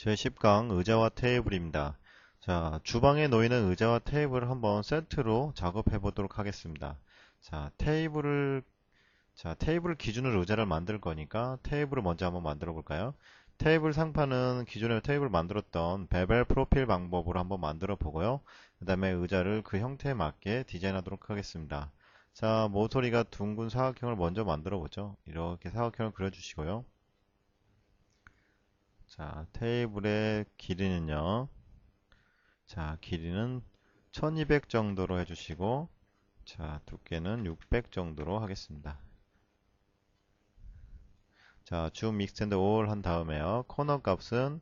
제10강 의자와 테이블입니다. 자, 주방에 놓이는 의자와 테이블을 한번 세트로 작업해 보도록 하겠습니다. 자, 테이블 기준으로 의자를 만들 거니까 테이블을 먼저 한번 만들어 볼까요? 테이블 상판은 기존에 테이블 만들었던 베벨 프로필 방법으로 한번 만들어 보고요. 그 다음에 의자를 그 형태에 맞게 디자인하도록 하겠습니다. 자, 모서리가 둥근 사각형을 먼저 만들어 보죠. 이렇게 사각형을 그려 주시고요. 자, 테이블의 길이는요. 자, 길이는 1200 정도로 해주시고, 자, 두께는 600 정도로 하겠습니다. 자, 줌 익스텐드 올 한 다음에요. 코너 값은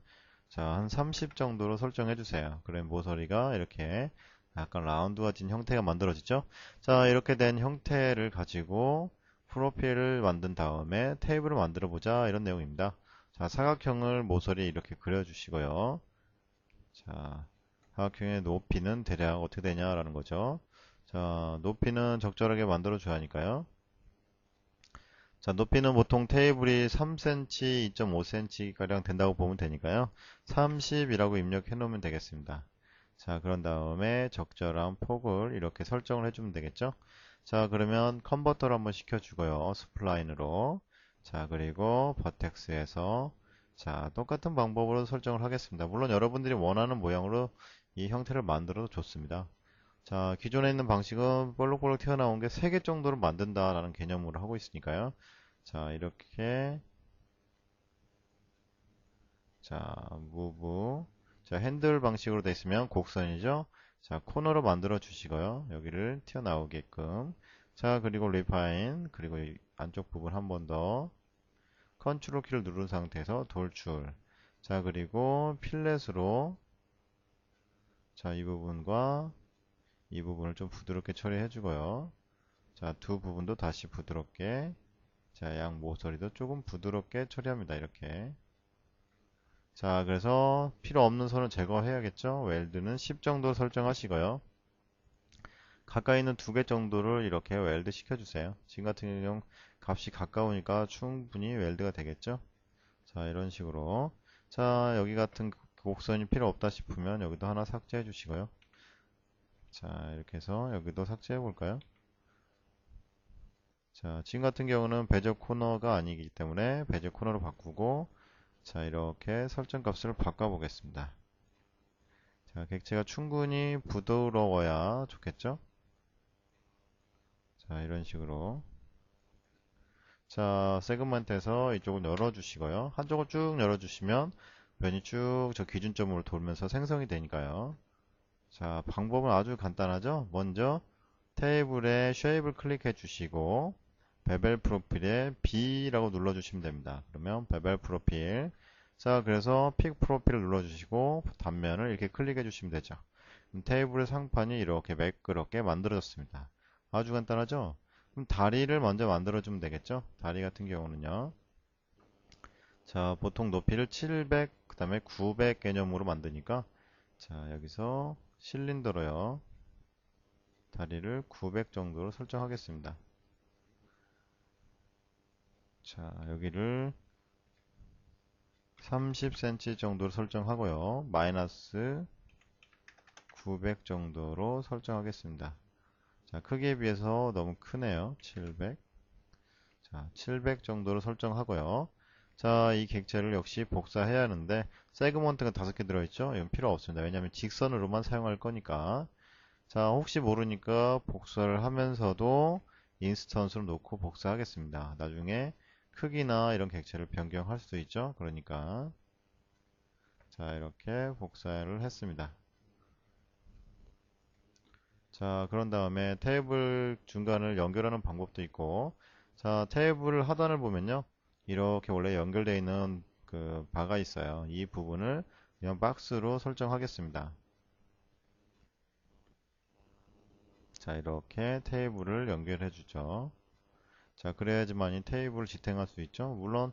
자, 한 30 정도로 설정해 주세요. 그러면 모서리가 이렇게 약간 라운드화진 형태가 만들어지죠? 자, 이렇게 된 형태를 가지고 프로필을 만든 다음에 테이블을 만들어 보자 이런 내용입니다. 자, 사각형을 모서리에 이렇게 그려 주시고요. 자, 사각형의 높이는 대략 어떻게 되냐라는 거죠. 자, 높이는 적절하게 만들어 줘야 하니까요. 자, 높이는 보통 테이블이 3cm, 2.5cm 가량 된다고 보면 되니까요. 30이라고 입력해 놓으면 되겠습니다. 자, 그런 다음에 적절한 폭을 이렇게 설정을 해주면 되겠죠. 자, 그러면 컨버터를 한번 시켜주고요. 스플라인으로. 자, 그리고 버텍스에서 자, 똑같은 방법으로 설정을 하겠습니다. 물론 여러분들이 원하는 모양으로 이 형태를 만들어도 좋습니다. 자, 기존에 있는 방식은 볼록볼록 튀어나온 게 3개 정도로 만든다라는 개념으로 하고 있으니까요. 자, 이렇게 자, 무브 자, 핸들 방식으로 되어 있으면 곡선이죠. 자, 코너로 만들어 주시고요. 여기를 튀어나오게끔 자, 그리고 리파인 그리고 이 안쪽 부분 한 번 더 컨트롤 키를 누른 상태에서 돌출 자, 그리고 필렛으로 자, 이 부분과 이 부분을 좀 부드럽게 처리해 주고요. 자, 두 부분도 다시 부드럽게 자, 양 모서리도 조금 부드럽게 처리합니다. 이렇게. 자, 그래서 필요 없는 선을 제거해야겠죠? 웰드는 10 정도 설정하시고요. 가까이 있는 2개 정도를 이렇게 웰드 시켜주세요. 지금 같은 경우 값이 가까우니까 충분히 웰드가 되겠죠? 자, 이런 식으로. 자, 여기 같은 곡선이 필요 없다 싶으면 여기도 하나 삭제해 주시고요. 자, 이렇게 해서 여기도 삭제해 볼까요? 자, 지금 같은 경우는 베저 코너가 아니기 때문에 베저 코너로 바꾸고 자, 이렇게 설정 값을 바꿔 보겠습니다. 자, 객체가 충분히 부드러워야 좋겠죠? 자, 이런 식으로. 자, 세그먼트에서 이쪽을 열어주시고요. 한쪽을 쭉 열어주시면 면이 쭉 저 기준점으로 돌면서 생성이 되니까요. 자, 방법은 아주 간단하죠? 먼저 테이블에 쉐입을 클릭해 주시고 베벨 프로필에 B라고 눌러주시면 됩니다. 그러면 베벨 프로필 자, 그래서 픽 프로필을 눌러주시고 단면을 이렇게 클릭해 주시면 되죠. 테이블의 상판이 이렇게 매끄럽게 만들어졌습니다. 아주 간단하죠? 그럼 다리를 먼저 만들어주면 되겠죠? 다리 같은 경우는요. 자, 보통 높이를 700, 그 다음에 900 개념으로 만드니까 자, 여기서 실린더로요. 다리를 900 정도로 설정하겠습니다. 자, 여기를 30cm 정도로 설정하고요. 마이너스 900 정도로 설정하겠습니다. 자, 크기에 비해서 너무 크네요. 700. 자, 700 정도로 설정하고요. 자, 이 객체를 역시 복사해야 하는데 세그먼트가 5개 들어있죠? 이건 필요 없습니다. 왜냐하면 직선으로만 사용할 거니까. 자, 혹시 모르니까 복사를 하면서도 인스턴스로 놓고 복사하겠습니다. 나중에 크기나 이런 객체를 변경할 수도 있죠? 그러니까 자, 이렇게 복사를 했습니다. 자, 그런 다음에 테이블 중간을 연결하는 방법도 있고 자, 테이블 하단을 보면요. 이렇게 원래 연결되어 있는 그 바가 있어요. 이 부분을 그냥 박스로 설정하겠습니다. 자, 이렇게 테이블을 연결해 주죠. 자, 그래야지만 이 테이블을 지탱할 수 있죠. 물론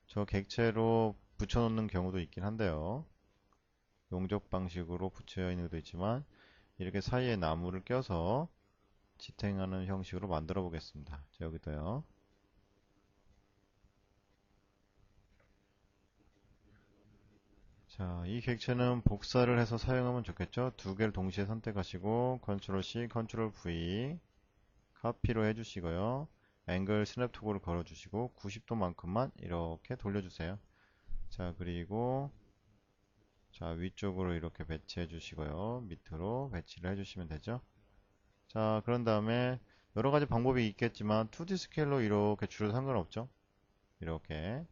저 객체로 붙여놓는 경우도 있긴 한데요. 용접 방식으로 붙여 있는 것도 있지만 이렇게 사이에 나무를 껴서 지탱하는 형식으로 만들어 보겠습니다. 자, 여기도요. 자, 이 객체는 복사를 해서 사용하면 좋겠죠? 두 개를 동시에 선택하시고 컨트롤 C, 컨트롤 V 카피로 해주시고요. 앵글 스냅 토글을 걸어주시고 90도만큼만 이렇게 돌려주세요. 자, 그리고 자, 위쪽으로 이렇게 배치해 주시고요. 밑으로 배치를 해주시면 되죠. 자, 그런 다음에 여러 가지 방법이 있겠지만 2D 스케일로 이렇게 줄여도 상관없죠. 이렇게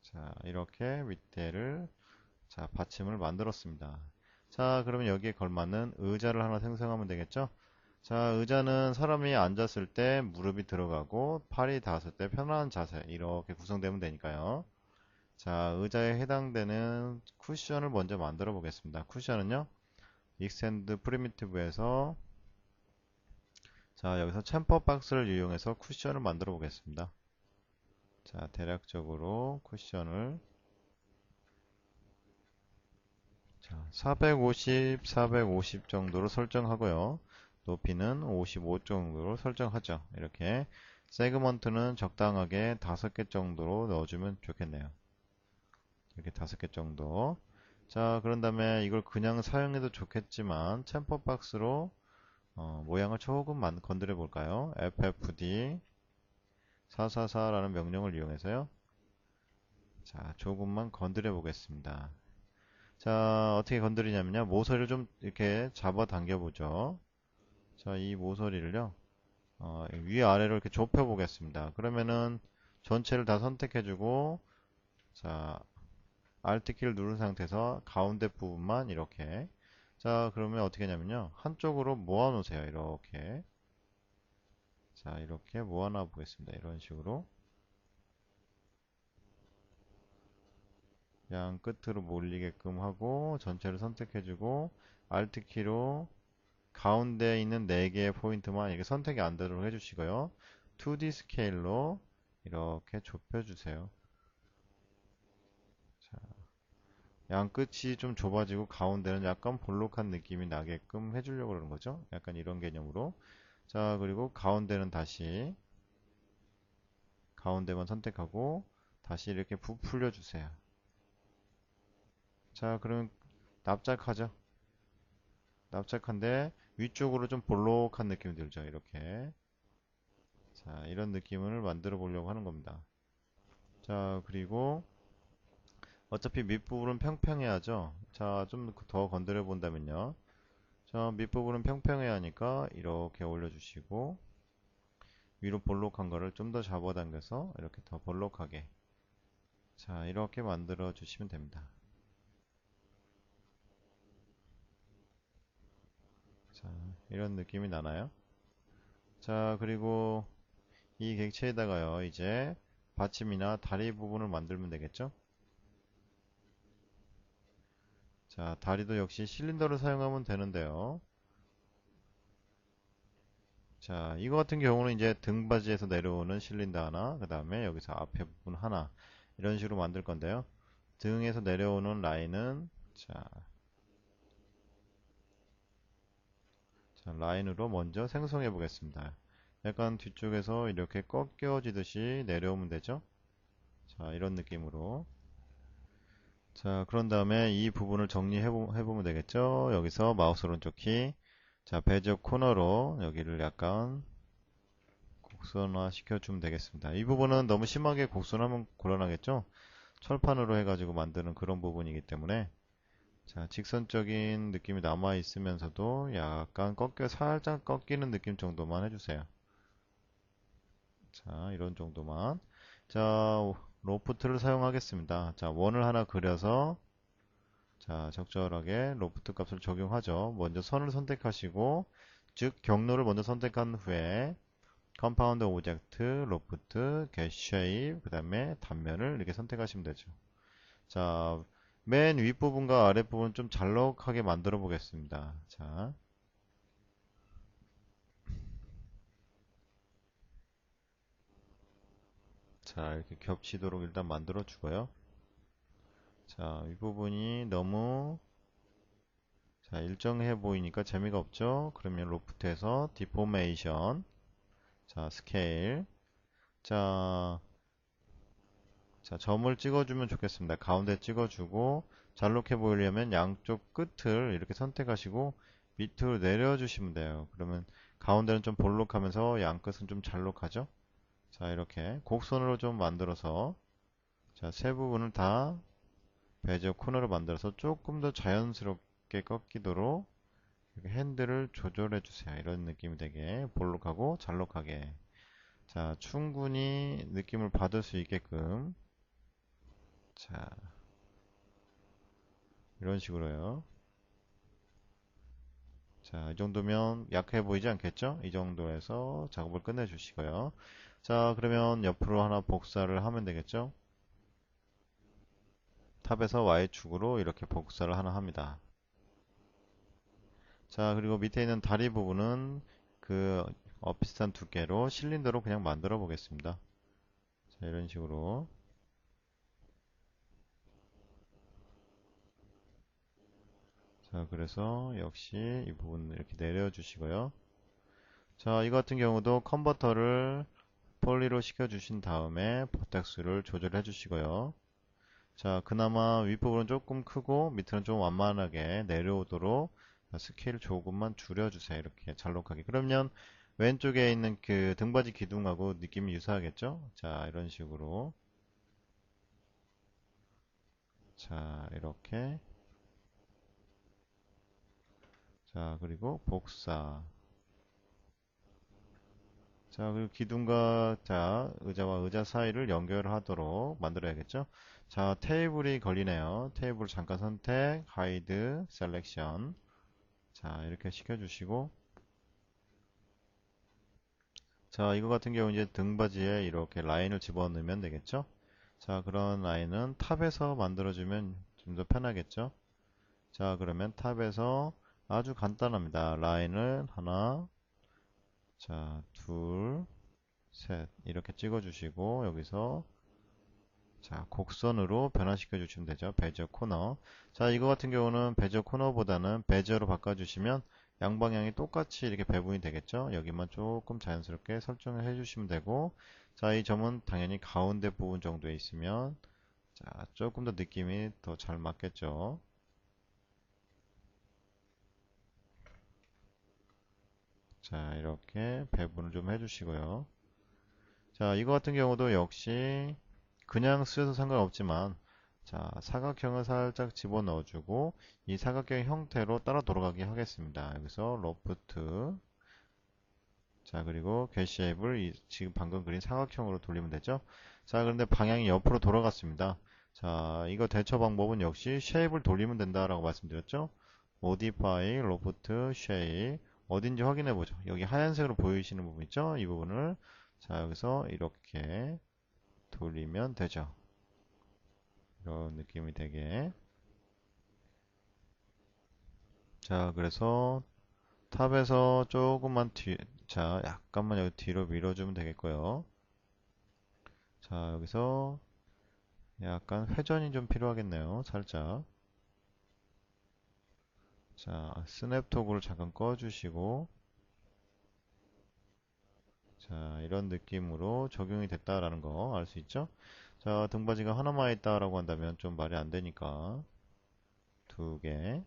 자, 이렇게 밑에를 자, 받침을 만들었습니다. 자, 그러면 여기에 걸맞는 의자를 하나 생성하면 되겠죠? 자, 의자는 사람이 앉았을 때 무릎이 들어가고 팔이 닿았을 때 편안한 자세 이렇게 구성되면 되니까요. 자, 의자에 해당되는 쿠션을 먼저 만들어 보겠습니다. 쿠션은요, 익스텐드 프리미티브에서 자, 여기서 챔퍼 박스를 이용해서 쿠션을 만들어 보겠습니다. 자, 대략적으로 쿠션을 자, 450, 450 정도로 설정하고요. 높이는 55 정도로 설정하죠. 이렇게 세그먼트는 적당하게 5개 정도로 넣어주면 좋겠네요. 이렇게 5개 정도. 자, 그런 다음에 이걸 그냥 사용해도 좋겠지만 챔퍼 박스로 모양을 조금 건드려 볼까요? ffd 444라는 명령을 이용해서요. 자, 조금만 건드려 보겠습니다. 자, 어떻게 건드리냐면요. 모서리를 좀 이렇게 잡아 당겨 보죠. 자, 이 모서리를요. 위아래로 이렇게 좁혀 보겠습니다. 그러면은 전체를 다 선택해주고, 자, Alt 키를 누른 상태에서 가운데 부분만 이렇게. 자, 그러면 어떻게 하냐면요. 한쪽으로 모아 놓으세요. 이렇게. 자, 이렇게 모아 놔 보겠습니다. 이런 식으로. 양 끝으로 몰리게끔 하고, 전체를 선택해주고, Alt 키로 가운데에 있는 4개의 포인트만 이렇게 선택이 안 되도록 해주시고요. 2D 스케일로 이렇게 좁혀주세요. 자, 양 끝이 좀 좁아지고 가운데는 약간 볼록한 느낌이 나게끔 해주려고 그러는 거죠. 약간 이런 개념으로. 자, 그리고 가운데는 다시 가운데만 선택하고 다시 이렇게 부풀려 주세요. 자, 그러면 납작하죠? 납작한데 위쪽으로 좀 볼록한 느낌이 들죠. 이렇게. 자, 이런 느낌을 만들어 보려고 하는 겁니다. 자, 그리고 어차피 밑부분은 평평해야죠. 자, 좀 더 건드려 본다면요. 자, 밑부분은 평평해야 하니까 이렇게 올려주시고 위로 볼록한 거를 좀 더 잡아당겨서 이렇게 더 볼록하게 자, 이렇게 만들어 주시면 됩니다. 자, 이런 느낌이 나나요? 자, 그리고 이 객체에다가요, 이제 받침이나 다리 부분을 만들면 되겠죠? 자, 다리도 역시 실린더를 사용하면 되는데요. 자, 이거 같은 경우는 이제 등받이에서 내려오는 실린더 하나, 그 다음에 여기서 앞에 부분 하나, 이런 식으로 만들 건데요. 등에서 내려오는 라인은, 자, 라인으로 먼저 생성해 보겠습니다. 약간 뒤쪽에서 이렇게 꺾여지듯이 내려오면 되죠. 자, 이런 느낌으로. 자, 그런 다음에 이 부분을 해보면 되겠죠. 여기서 마우스 오른쪽 키, 자, 베저 코너로 여기를 약간 곡선화 시켜주면 되겠습니다. 이 부분은 너무 심하게 곡선하면 곤란하겠죠? 철판으로 해가지고 만드는 그런 부분이기 때문에 자, 직선적인 느낌이 남아 있으면서도 약간 살짝 꺾이는 느낌 정도만 해주세요. 자, 이런 정도만. 자, 로프트를 사용하겠습니다. 자, 원을 하나 그려서 자, 적절하게 로프트 값을 적용하죠. 먼저 선을 선택하시고 즉 경로를 먼저 선택한 후에 컴파운드 오브젝트, 로프트, 겟 쉐입, 그 다음에 단면을 이렇게 선택하시면 되죠. 자, 맨 윗부분과 아랫부분 좀 잘록하게 만들어 보겠습니다. 자, 자, 이렇게 겹치도록 일단 만들어 주고요. 자, 윗부분이 너무 자, 일정해 보이니까 재미가 없죠? 그러면 로프트에서 디포메이션, 자, 스케일, 자, 자, 점을 찍어주면 좋겠습니다. 가운데 찍어주고 잘록해 보이려면 양쪽 끝을 이렇게 선택하시고 밑으로 내려주시면 돼요. 그러면 가운데는 좀 볼록하면서 양 끝은 좀 잘록하죠? 자, 이렇게 곡선으로 좀 만들어서 자, 세 부분을 다 베지어 코너로 만들어서 조금 더 자연스럽게 꺾이도록 이렇게 핸들을 조절해 주세요. 이런 느낌이 되게 볼록하고 잘록하게. 자, 충분히 느낌을 받을 수 있게끔 자, 이런 식으로요. 자, 이 정도면 약해 보이지 않겠죠? 이 정도에서 작업을 끝내 주시고요. 자, 그러면 옆으로 하나 복사를 하면 되겠죠? 탑에서 Y축으로 이렇게 복사를 하나 합니다. 자, 그리고 밑에 있는 다리 부분은 그 비슷한 두께로 실린더로 그냥 만들어 보겠습니다. 자, 이런 식으로. 자, 그래서 역시 이 부분 이렇게 내려주시고요. 자, 이 같은 경우도 컨버터를 폴리로 시켜주신 다음에 버텍스를 조절해 주시고요. 자, 그나마 윗부분은 조금 크고 밑은 좀 완만하게 내려오도록 스케일 조금만 줄여주세요. 이렇게 잘록하게. 그러면 왼쪽에 있는 그 등받이 기둥하고 느낌이 유사하겠죠? 자, 이런 식으로. 자, 이렇게. 자, 그리고 복사. 자, 그리고 기둥과 자, 의자와 의자 사이를 연결하도록 만들어야겠죠? 자, 테이블이 걸리네요. 테이블 잠깐 선택, 하이드, 셀렉션. 자, 이렇게 시켜주시고. 자, 이거 같은 경우 이제 등받이에 이렇게 라인을 집어넣으면 되겠죠? 자, 그런 라인은 탑에서 만들어주면 좀 더 편하겠죠? 자, 그러면 탑에서 아주 간단합니다. 라인을 하나, 자, 둘, 셋 이렇게 찍어주시고 여기서 자, 곡선으로 변화시켜 주시면 되죠. 베지어 코너. 자, 이거 같은 경우는 베지어 코너보다는 베지어로 바꿔주시면 양방향이 똑같이 이렇게 배분이 되겠죠. 여기만 조금 자연스럽게 설정을 해주시면 되고, 자, 이 점은 당연히 가운데 부분 정도에 있으면 자, 조금 더 느낌이 더 잘 맞겠죠. 자, 이렇게 배분을 좀 해주시고요. 자, 이거 같은 경우도 역시 그냥 쓰셔도 상관없지만 자, 사각형을 살짝 집어넣어주고 이 사각형 형태로 따라 돌아가게 하겠습니다. 여기서 로프트 자, 그리고 겟쉐입을 지금 방금 그린 사각형으로 돌리면 되죠. 자, 그런데 방향이 옆으로 돌아갔습니다. 자, 이거 대처 방법은 역시 쉐입을 돌리면 된다라고 말씀드렸죠. Modify, Loft, Shape 어딘지 확인해 보죠. 여기 하얀색으로 보이시는 부분 있죠? 이 부분을 자, 여기서 이렇게 돌리면 되죠. 이런 느낌이 되게 자, 그래서 탑에서 조금만 자, 약간만 여기 뒤로 밀어주면 되겠고요. 자, 여기서 약간 회전이 좀 필요하겠네요. 살짝. 자, 스냅 토글을 잠깐 꺼주시고, 자, 이런 느낌으로 적용이 됐다라는 거 알 수 있죠? 자, 등받이가 하나만 있다라고 한다면 좀 말이 안 되니까 두 개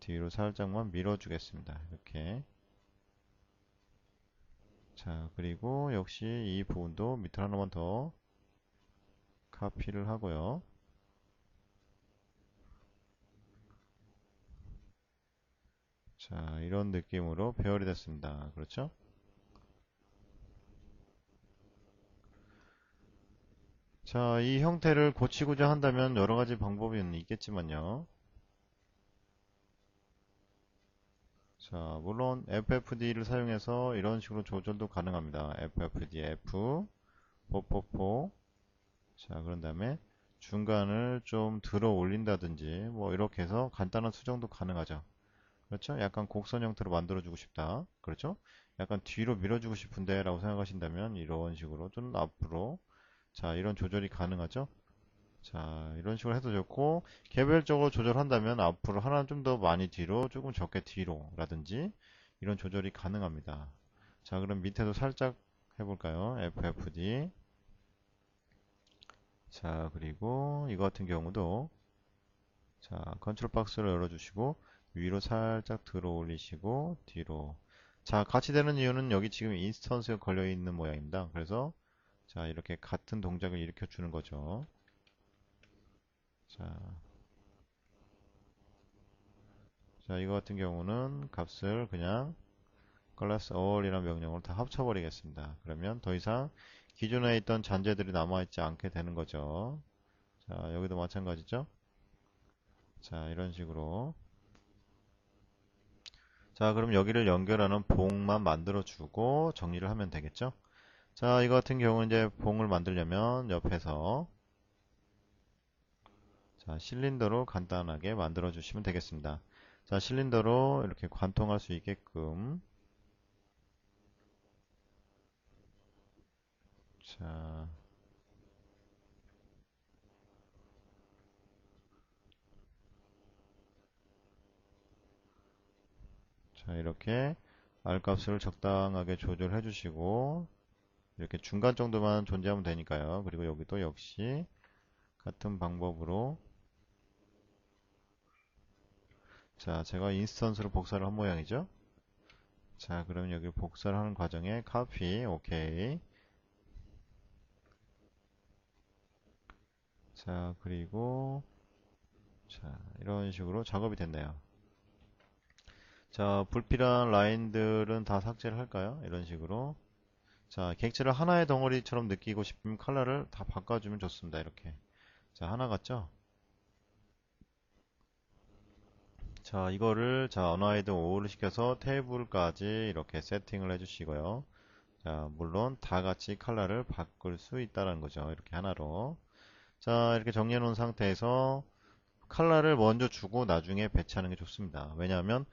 뒤로 살짝만 밀어주겠습니다. 이렇게. 자, 그리고 역시 이 부분도 밑으로 하나만 더 카피를 하고요. 자, 이런 느낌으로 배열이 됐습니다. 그렇죠? 자, 이 형태를 고치고자 한다면 여러 가지 방법이 있겠지만요. 자, 물론 FFD를 사용해서 이런 식으로 조절도 가능합니다. FFD F, 444. 자, 그런 다음에 중간을 좀 들어 올린다든지, 뭐, 이렇게 해서 간단한 수정도 가능하죠. 그렇죠? 약간 곡선 형태로 만들어주고 싶다. 그렇죠? 약간 뒤로 밀어주고 싶은데 라고 생각하신다면 이런 식으로 좀 앞으로 자, 이런 조절이 가능하죠? 자, 이런 식으로 해도 좋고, 개별적으로 조절한다면 앞으로 하나 좀 더 많이 뒤로, 조금 적게 뒤로, 라든지, 이런 조절이 가능합니다. 자, 그럼 밑에도 살짝 해볼까요? FFD. 자, 그리고 이거 같은 경우도 자, 컨트롤 박스를 열어주시고 위로 살짝 들어 올리시고 뒤로. 자, 같이 되는 이유는 여기 지금 인스턴스가 걸려 있는 모양입니다. 그래서 자, 이렇게 같은 동작을 일으켜 주는 거죠. 자, 자, 이거 같은 경우는 값을 그냥 class all이라는 명령으로 다 합쳐버리겠습니다. 그러면 더 이상 기존에 있던 잔재들이 남아있지 않게 되는 거죠. 자, 여기도 마찬가지죠. 자, 이런 식으로. 자, 그럼 여기를 연결하는 봉만 만들어주고 정리를 하면 되겠죠. 자, 이거 같은 경우는 이제 봉을 만들려면 옆에서 자, 실린더로 간단하게 만들어 주시면 되겠습니다. 자, 실린더로 이렇게 관통할 수 있게끔 자, 자, 이렇게 R 값을 적당하게 조절해 주시고 이렇게 중간 정도만 존재하면 되니까요. 그리고 여기도 역시 같은 방법으로 자, 제가 인스턴스로 복사를 한 모양이죠. 자, 그럼 여기 복사를 하는 과정에 copy, 오케이. 자, 그리고 자, 이런 식으로 작업이 됐네요. 자, 불필요한 라인들은 다 삭제를 할까요? 이런 식으로. 자, 객체를 하나의 덩어리처럼 느끼고 싶으면 컬러를 다 바꿔주면 좋습니다. 이렇게. 자, 하나 같죠? 자, 이거를 자, 언어이드 5를 시켜서 테이블까지 이렇게 세팅을 해주시고요. 자, 물론 다 같이 컬러를 바꿀 수 있다는 거죠. 이렇게 하나로. 자, 이렇게 정리해 놓은 상태에서 컬러를 먼저 주고 나중에 배치하는 게 좋습니다. 왜냐하면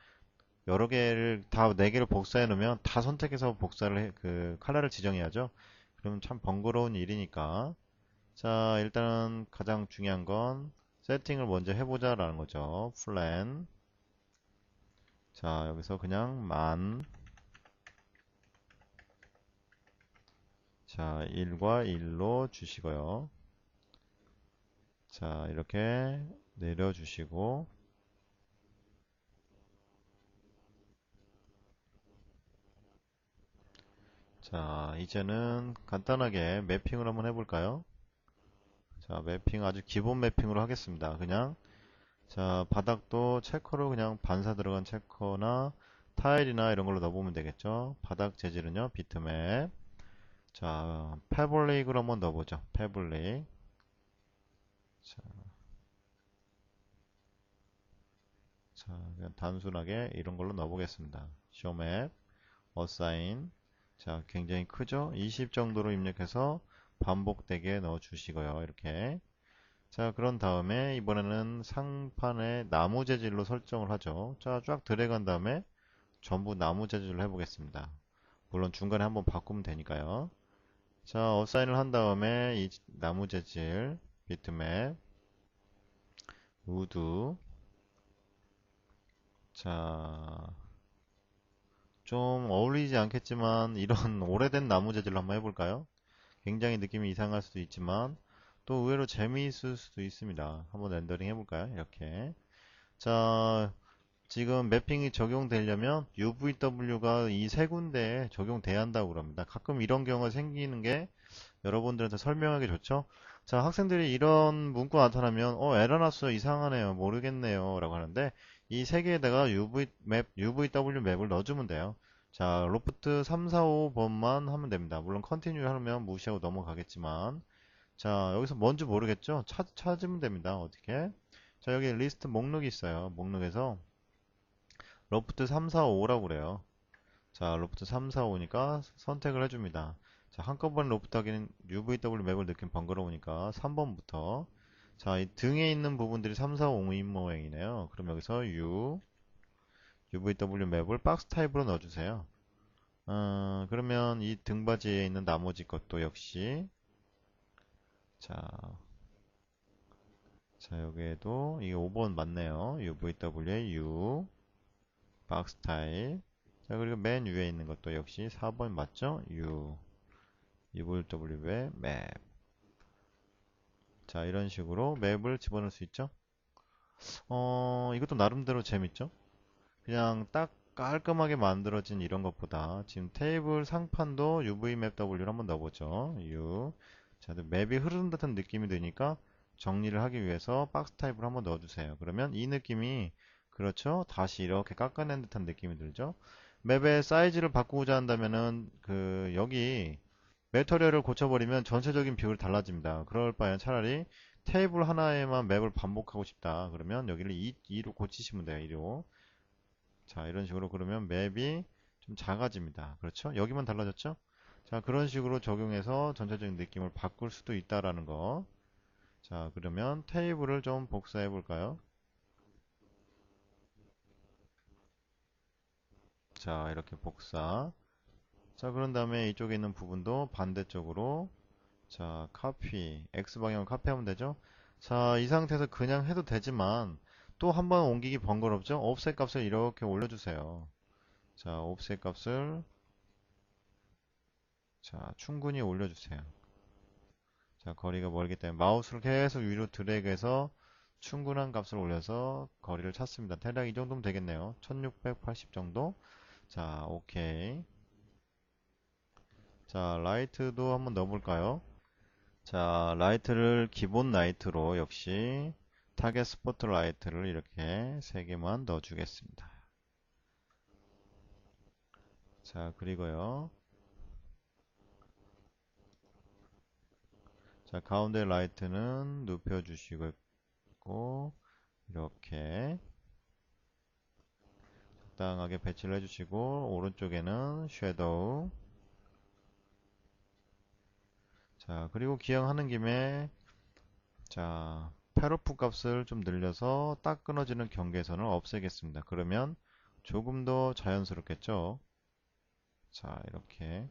여러 개를 다 네 개를 복사해 놓으면 다 선택해서 복사를 그 컬러를 지정해야죠. 그러면 참 번거로운 일이니까. 자, 일단은 가장 중요한 건 세팅을 먼저 해보자 라는 거죠. 플랜. 자, 여기서 그냥 자, 1과 1로 주시고요. 자, 이렇게 내려주시고 자, 이제는 간단하게 매핑을 한번 해볼까요? 자, 매핑 아주 기본 매핑으로 하겠습니다. 그냥 자, 바닥도 체커로 그냥 반사 들어간 체커나 타일이나 이런 걸로 넣어보면 되겠죠. 바닥 재질은요, 비트맵. 자, 패블릭으로 한번 넣어보죠. 패블릭. 자, 자, 그냥 단순하게 이런 걸로 넣어보겠습니다. 쇼맵, 어사인. 자, 굉장히 크죠? 20 정도로 입력해서 반복되게 넣어주시고요. 이렇게. 자, 그런 다음에 이번에는 상판에 나무 재질로 설정을 하죠. 자, 쫙 드래그한 다음에 전부 나무 재질로 해보겠습니다. 물론 중간에 한번 바꾸면 되니까요. 자, 어사인을 한 다음에 이 나무 재질, 비트맵, 우드. 자, 좀 어울리지 않겠지만 이런 오래된 나무 재질로 한번 해볼까요? 굉장히 느낌이 이상할 수도 있지만 또 의외로 재미있을 수도 있습니다. 한번 렌더링 해볼까요? 이렇게. 자, 지금 매핑이 적용되려면 UVW가 이 세 군데에 적용돼야 한다고 그럽니다. 가끔 이런 경우가 생기는 게 여러분들한테 설명하기 좋죠? 자, 학생들이 이런 문구 나타나면 에러 났어요. 이상하네요. 모르겠네요. 라고 하는데 이 세 개에다가 UVW 맵을 넣어주면 돼요. 자, 로프트 3, 4, 5번만 하면 됩니다. 물론 컨티뉴 하면 무시하고 넘어가겠지만 자, 여기서 뭔지 모르겠죠? 찾으면 됩니다. 어떻게? 자, 여기 리스트 목록이 있어요. 목록에서 로프트 3, 4, 5라고 그래요. 자, 로프트 3, 4, 5니까 선택을 해줍니다. 자, 한꺼번에 로프트 하기는 UVW 맵을 넣긴 번거로우니까 3번부터 자, 이 등에 있는 부분들이 3, 4, 5인 모양이네요. 그럼 여기서 UVW 맵을 박스 타입으로 넣어주세요. 그러면 이 등받이에 있는 나머지 것도 역시 자, 자, 여기에도 이게 5번 맞네요. UVW에 U 박스 타입. 자, 그리고 맨 위에 있는 것도 역시 4번 맞죠? UVW의 맵. 자, 이런 식으로 맵을 집어넣을 수 있죠. 이것도 나름대로 재밌죠. 그냥 딱 깔끔하게 만들어진 이런 것보다 지금 테이블 상판도 UV맵 W를 한번 넣어보죠. U. 자, 맵이 흐르는 듯한 느낌이 드니까 정리를 하기 위해서 박스 타입을 한번 넣어주세요. 그러면 이 느낌이 그렇죠. 다시 이렇게 깎아낸 듯한 느낌이 들죠. 맵의 사이즈를 바꾸고자 한다면은 여기 매터리얼을 고쳐버리면 전체적인 비율이 달라집니다. 그럴 바에는 차라리 테이블 하나에만 맵을 반복하고 싶다. 그러면 여기를 2로 고치시면 돼요. 2로. 자, 이런 식으로 그러면 맵이 좀 작아집니다. 그렇죠? 여기만 달라졌죠? 자, 그런 식으로 적용해서 전체적인 느낌을 바꿀 수도 있다라는 거. 자, 그러면 테이블을 좀 복사해 볼까요? 자, 이렇게 복사. 자, 그런 다음에 이쪽에 있는 부분도 반대쪽으로 자, 카피. X방향으로 카피하면 되죠? 자, 이 상태에서 그냥 해도 되지만 또 한 번 옮기기 번거롭죠? 옵셋 값을 이렇게 올려주세요. 자, 옵셋 값을 자, 충분히 올려주세요. 자, 거리가 멀기 때문에 마우스를 계속 위로 드래그해서 충분한 값을 올려서 거리를 찾습니다. 대략 이 정도면 되겠네요. 1680 정도. 자, 오케이. 자, 라이트도 한번 넣어볼까요? 자, 라이트를 기본 라이트로 역시 타겟 스포트 라이트를 이렇게 3개만 넣어주겠습니다. 자, 그리고요. 자, 가운데 라이트는 눕혀주시고 이렇게 적당하게 배치를 해주시고 오른쪽에는 섀도우. 자, 그리고 기왕하는 김에 자, 페로프 값을 좀 늘려서 딱 끊어지는 경계선을 없애겠습니다. 그러면 조금 더 자연스럽겠죠? 자, 이렇게.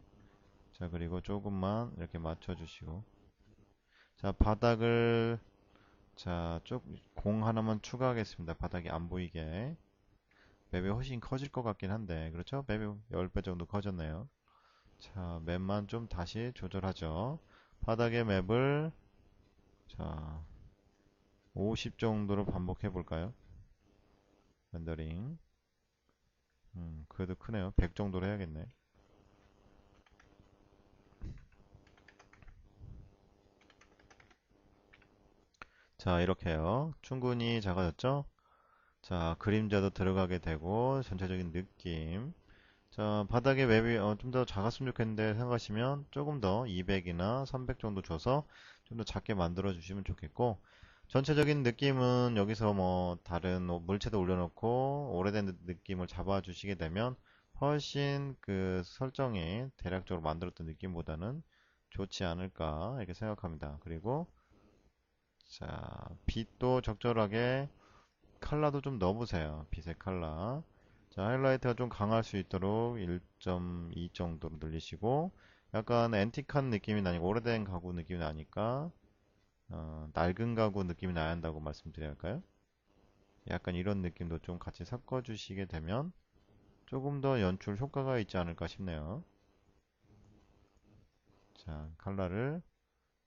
자, 그리고 조금만 이렇게 맞춰주시고. 자, 바닥을, 자, 공 하나만 추가하겠습니다. 바닥이 안 보이게. 맵이 훨씬 커질 것 같긴 한데, 그렇죠? 맵이 10배 정도 커졌네요. 자, 맵만 좀 다시 조절하죠. 바닥의 맵을, 자, 50 정도로 반복해 볼까요? 렌더링. 그래도 크네요. 100 정도로 해야겠네. 자, 이렇게요. 충분히 작아졌죠? 자, 그림자도 들어가게 되고, 전체적인 느낌. 자, 바닥에 맵이 좀 더 작았으면 좋겠는데 생각하시면 조금 더 200이나 300 정도 줘서 좀 더 작게 만들어 주시면 좋겠고, 전체적인 느낌은 여기서 뭐 다른 물체도 올려놓고 오래된 느낌을 잡아 주시게 되면 훨씬 그 설정이 대략적으로 만들었던 느낌보다는 좋지 않을까 이렇게 생각합니다. 그리고 자, 빛도 적절하게 컬러도 좀 넣어보세요. 빛의 컬러. 자, 하이라이트가 좀 강할 수 있도록 1.2 정도로 늘리시고 약간 앤틱한 느낌이 나니까 오래된 가구 느낌이 나니까 낡은 가구 느낌이 나야 한다고 말씀드려야 할까요? 약간 이런 느낌도 좀 같이 섞어주시게 되면 조금 더 연출 효과가 있지 않을까 싶네요. 자, 컬러를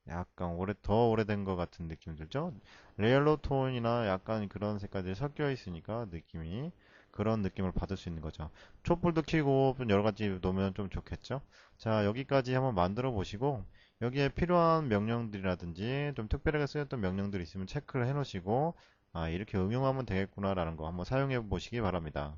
약간 더 오래된 것 같은 느낌 들죠? 레일로 톤이나 약간 그런 색깔들이 섞여 있으니까 느낌이 그런 느낌을 받을 수 있는 거죠. 촛불도 켜고 좀 여러 가지 놓으면 좀 좋겠죠? 자, 여기까지 한번 만들어 보시고 여기에 필요한 명령들이라든지 좀 특별하게 쓰였던 명령들이 있으면 체크를 해 놓으시고 아, 이렇게 응용하면 되겠구나 라는 거 한번 사용해 보시기 바랍니다.